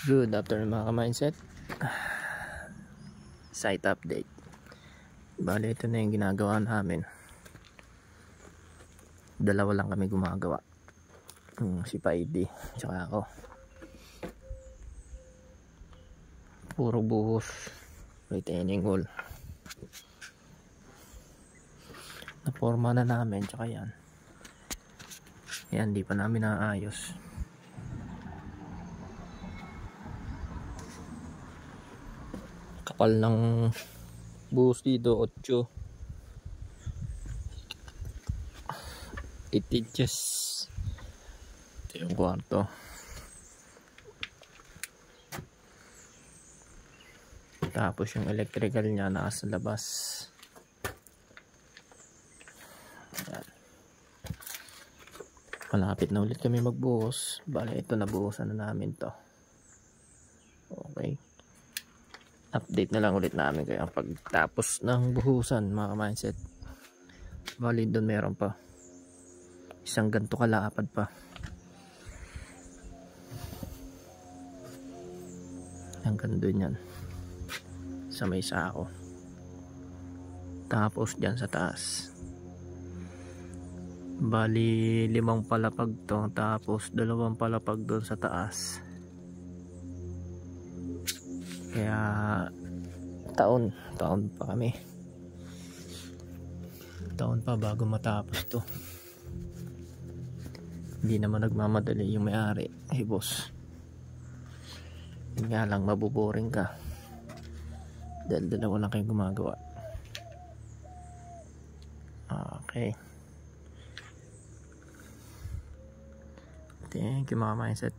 Good afternoon mga ka-mindset. Site update. Bale, ito na yung ginagawa namin. Dalawa lang kami gumagawa. Si Paidi tsaka ako. Puro buhos. Retaining wall. Naporma na namin tsaka yan. Yan, di pa namin naayos. Kapal ng buhos dito, 8 inches. Ito yung kwarto. Tapos yung electrical niya nasa labas. Ayan. Malapit na ulit kami magbuhos. Bale, ito nabuhosan na namin to. Okay, update na lang ulit namin kayo pagtapos ng buhusan mga mindset. Bali, doon meron pa isang ganto kalapad pa hanggang doon yan sa may sako. Tapos dyan sa taas, bali 5 palapag to, tapos 2 palapag doon sa taas. Kaya taon pa kami, taon pa bago matapos to. Hindi naman nagmamadali yung may-ari. Hey boss, yun nga lang, mabuboring ka dahil dalawa lang kayong gumagawa. Okay, thank you mga mindset.